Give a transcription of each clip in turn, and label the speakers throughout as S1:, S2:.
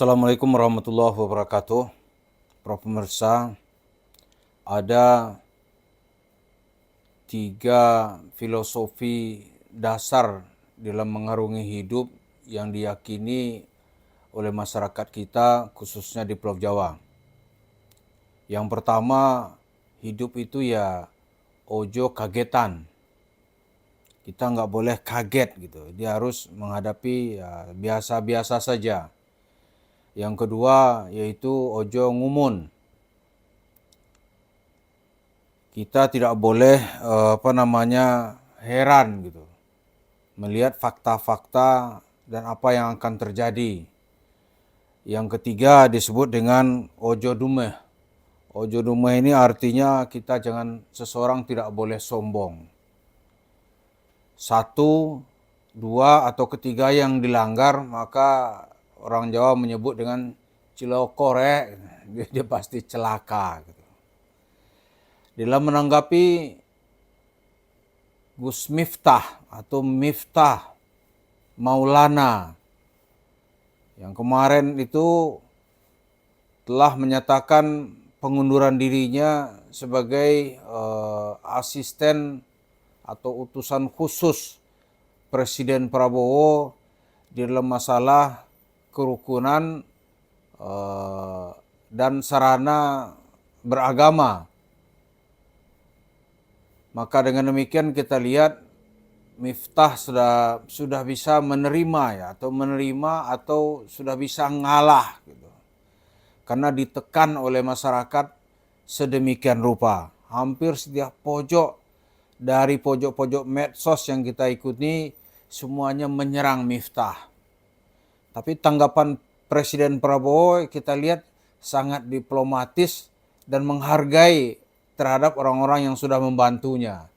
S1: Assalamualaikum warahmatullahi wabarakatuh. Para pemirsa, ada 3 filosofi dasar dalam mengarungi hidup yang diyakini oleh masyarakat kita, khususnya di Pulau Jawa. Yang pertama, hidup itu ya ojo kagetan. Kita nggak boleh kaget gitu. Dia harus menghadapi ya, biasa-biasa saja. Yang kedua yaitu ojo ngumun. Kita tidak boleh heran gitu melihat fakta-fakta dan apa yang akan terjadi. Yang ketiga disebut dengan ojo dumeh. Ojo dumeh ini artinya seseorang tidak boleh sombong. 1, 2 atau ketiga yang dilanggar maka orang Jawa menyebut dengan cilokore, dia pasti celaka gitu. Dalam menanggapi Gus Miftah atau Miftah Maulana yang kemarin itu telah menyatakan pengunduran dirinya sebagai asisten atau utusan khusus Presiden Prabowo di dalam masalah kerukunan dan sarana beragama. Maka dengan demikian kita lihat Miftah sudah bisa menerima atau sudah bisa ngalah gitu. Karena ditekan oleh masyarakat sedemikian rupa. Hampir setiap pojok dari pojok-pojok medsos yang kita ikuti semuanya menyerang Miftah. Tapi tanggapan Presiden Prabowo kita lihat sangat diplomatis dan menghargai terhadap orang-orang yang sudah membantunya.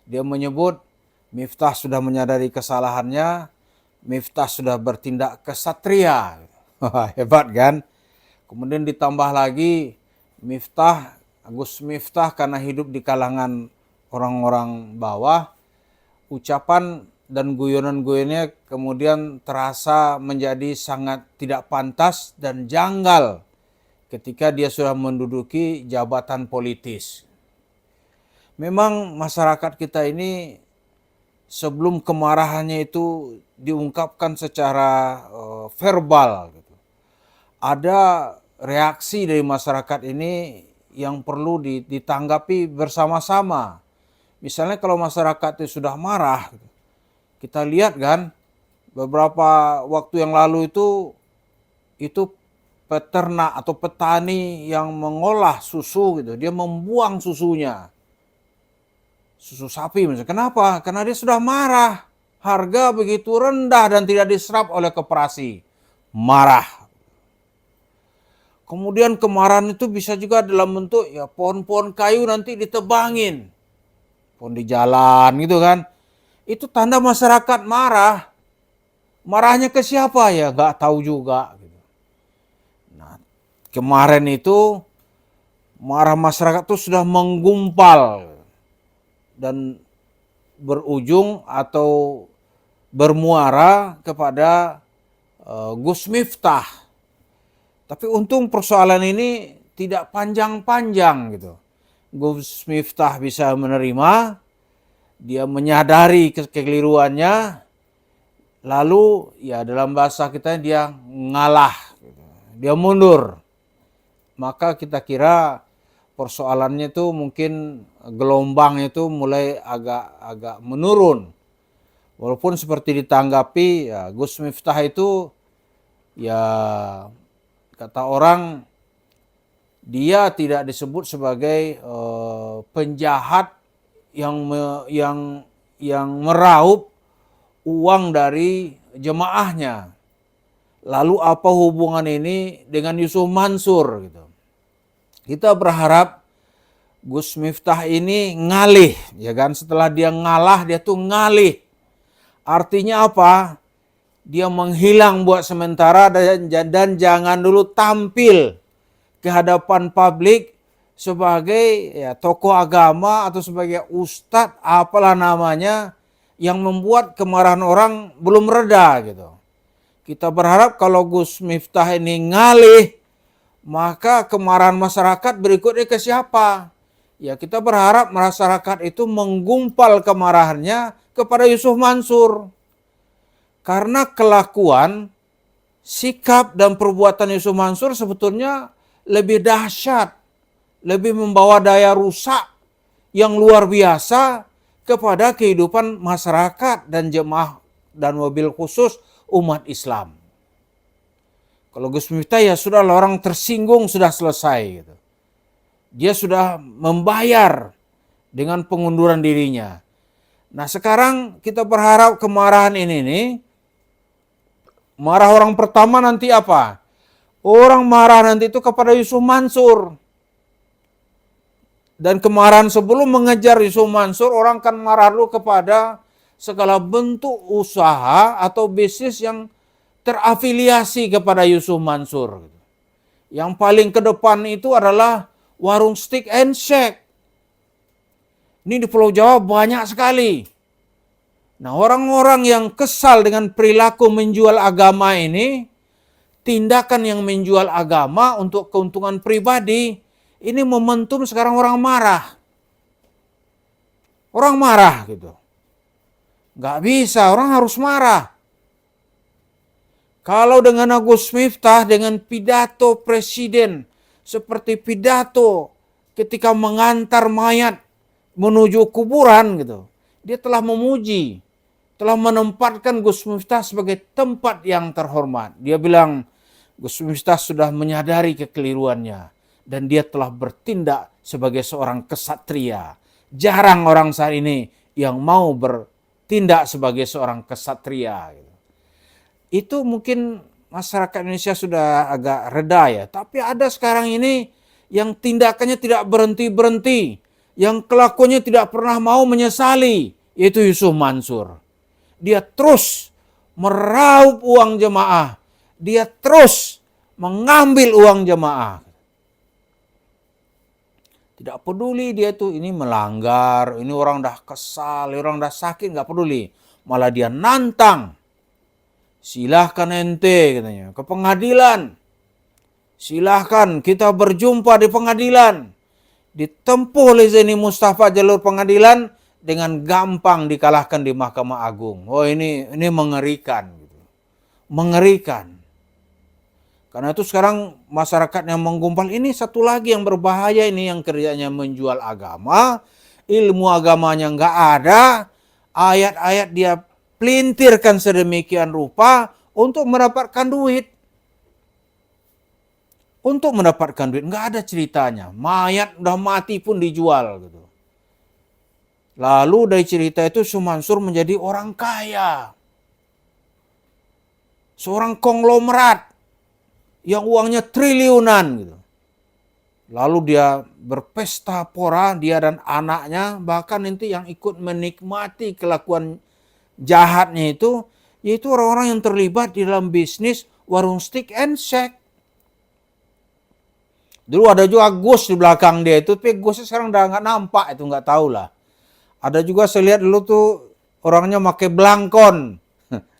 S1: Dia menyebut Miftah sudah menyadari kesalahannya, Miftah sudah bertindak kesatria. Hebat kan? Kemudian ditambah lagi Gus Miftah karena hidup di kalangan orang-orang bawah, ucapan dan guyonan-guyonnya kemudian terasa menjadi sangat tidak pantas dan janggal ketika dia sudah menduduki jabatan politis. Memang masyarakat kita ini sebelum kemarahannya itu diungkapkan secara verbal gitu, ada reaksi dari masyarakat ini yang perlu ditanggapi bersama-sama. Misalnya kalau masyarakat itu sudah marah, kita lihat kan beberapa waktu yang lalu itu peternak atau petani yang mengolah susu gitu, dia membuang susunya. Susu sapi misalnya. Kenapa? Karena dia sudah marah. Harga begitu rendah dan tidak diserap oleh koperasi. Marah. Kemudian kemarahan itu bisa juga dalam bentuk ya pohon-pohon kayu nanti ditebangin. Pohon di jalan gitu kan. Itu tanda masyarakat marah. Marahnya ke siapa ya? Gak tahu juga. Nah, kemarin itu marah masyarakat itu sudah menggumpal dan berujung atau bermuara kepada Gus Miftah. Tapi untung persoalan ini tidak panjang-panjang gitu. Gus Miftah bisa menerima, dia menyadari kekeliruannya, lalu ya dalam bahasa kita dia ngalah, dia mundur. Maka kita kira persoalannya itu mungkin gelombang itu mulai agak menurun. Walaupun seperti ditanggapi ya Gus Miftah itu ya kata orang dia tidak disebut sebagai penjahat yang meraup uang dari jemaahnya. Lalu apa hubungan ini dengan Yusuf Mansur gitu. Kita berharap Gus Miftah ini ngalih, ya kan? Setelah dia ngalah, dia tuh ngalih. Artinya apa? Dia menghilang buat sementara dan jangan dulu tampil ke hadapan publik sebagai ya, tokoh agama atau sebagai ustadz, apalah namanya, yang membuat kemarahan orang belum reda gitu. Kita berharap kalau Gus Miftah ini ngalih, maka kemarahan masyarakat berikutnya ke siapa? Ya kita berharap masyarakat itu menggumpal kemarahannya kepada Yusuf Mansur. Karena kelakuan, sikap dan perbuatan Yusuf Mansur sebetulnya lebih dahsyat, lebih membawa daya rusak yang luar biasa kepada kehidupan masyarakat dan jemaah dan mobil khusus umat Islam. Kalau Gus Miftah ya sudah orang tersinggung sudah selesai gitu. Dia sudah membayar dengan pengunduran dirinya. Nah sekarang kita berharap kemarahan ini nih, marah orang pertama nanti apa? Orang marah nanti itu kepada Yusuf Mansur. Dan kemarahan sebelum mengejar Yusuf Mansur, orang kan marah dulu kepada segala bentuk usaha atau bisnis yang terafiliasi kepada Yusuf Mansur. Yang paling ke depan itu adalah warung steak and shake. Ini di Pulau Jawa banyak sekali. Nah orang-orang yang kesal dengan perilaku menjual agama ini, tindakan yang menjual agama untuk keuntungan pribadi, ini momentum sekarang orang marah. Orang marah gitu. Gak bisa, orang harus marah. Kalau dengan Gus Miftah, dengan pidato presiden, seperti pidato ketika mengantar mayat menuju kuburan gitu. Dia telah memuji, telah menempatkan Gus Miftah sebagai tempat yang terhormat. Dia bilang, Gus Miftah sudah menyadari kekeliruannya dan dia telah bertindak sebagai seorang kesatria. Jarang orang saat ini yang mau bertindak sebagai seorang kesatria. Itu mungkin masyarakat Indonesia sudah agak reda ya. Tapi ada sekarang ini yang tindakannya tidak berhenti-berhenti. Yang kelakuannya tidak pernah mau menyesali. Yaitu Yusuf Mansur. Dia terus meraup uang jemaah. Dia terus mengambil uang jemaah. Tidak peduli dia tuh ini melanggar, ini orang dah kesal, orang dah sakit, nggak peduli. Malah dia nantang. Silahkan ente katanya ke pengadilan. Silahkan kita berjumpa di pengadilan. Ditempuh oleh Zaini Mustafa jalur pengadilan dengan gampang dikalahkan di Mahkamah Agung. Oh ini mengerikan. Mengerikan. Karena itu sekarang masyarakat yang menggumpal ini satu lagi yang berbahaya ini yang kerjanya menjual agama, ilmu agamanya nggak ada, ayat-ayat dia pelintirkan sedemikian rupa untuk mendapatkan duit. Untuk mendapatkan duit nggak ada ceritanya, mayat udah mati pun dijual gitu. Lalu dari cerita itu Mansur menjadi orang kaya, seorang konglomerat yang uangnya triliunan gitu. Lalu dia berpesta pora, dia dan anaknya, bahkan nanti yang ikut menikmati kelakuan jahatnya itu, yaitu orang-orang yang terlibat di dalam bisnis warung steak and shake. Dulu ada juga Gus di belakang dia itu, tapi Gusnya sekarang udah nggak nampak, itu nggak tahu lah. Ada juga saya lihat dulu tuh orangnya pakai belangkon,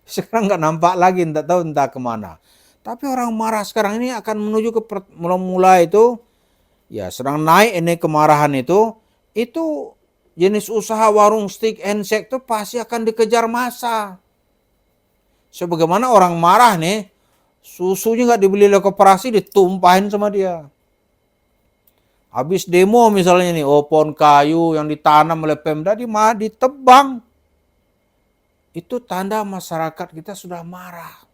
S1: sekarang nggak nampak lagi, nggak tahu entah kemana. Tapi orang marah sekarang ini akan menuju ke mulai itu, ya sedang naik ini kemarahan itu jenis usaha warung steak and shake itu pasti akan dikejar massa. Sebagaimana orang marah nih, susunya nggak dibeli oleh koperasi, ditumpahin sama dia. Habis demo misalnya nih, pohon kayu yang ditanam oleh Pemda ditebang. Itu tanda masyarakat kita sudah marah.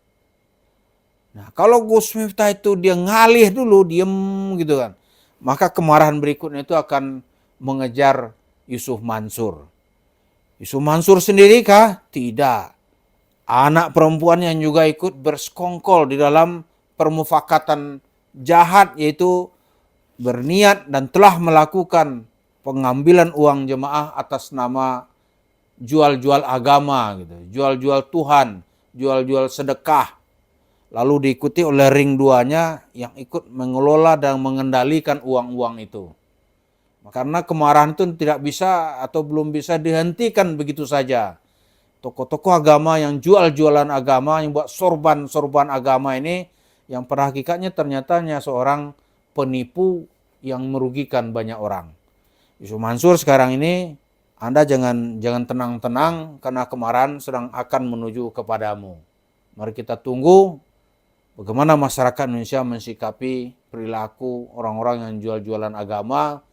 S1: Nah, kalau Gus Miftah itu dia ngalih dulu, diem gitu kan, maka kemarahan berikutnya itu akan mengejar Yusuf Mansur. Yusuf Mansur sendiri kah? Tidak. Anak perempuan yang juga ikut bersekongkol di dalam permufakatan jahat, yaitu berniat dan telah melakukan pengambilan uang jemaah atas nama jual-jual agama gitu, jual-jual Tuhan, jual-jual sedekah. Lalu diikuti oleh ring duanya yang ikut mengelola dan mengendalikan uang-uang itu. Karena kemarahan itu tidak bisa atau belum bisa dihentikan begitu saja. tokoh-tokoh agama yang jual-jualan agama, yang buat sorban-sorban agama ini, yang pada hakikatnya ternyata hanya seorang penipu yang merugikan banyak orang. Yusuf Mansur sekarang ini, Anda jangan tenang-tenang karena kemarahan sedang akan menuju kepadamu. Mari kita tunggu bagaimana masyarakat Indonesia mensikapi perilaku orang-orang yang jual-jualan agama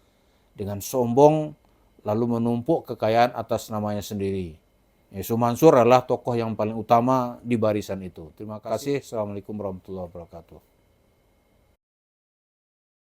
S1: dengan sombong lalu menumpuk kekayaan atas namanya sendiri. Yusuf Mansur adalah tokoh yang paling utama di barisan itu. Terima kasih. Assalamualaikum warahmatullahi wabarakatuh.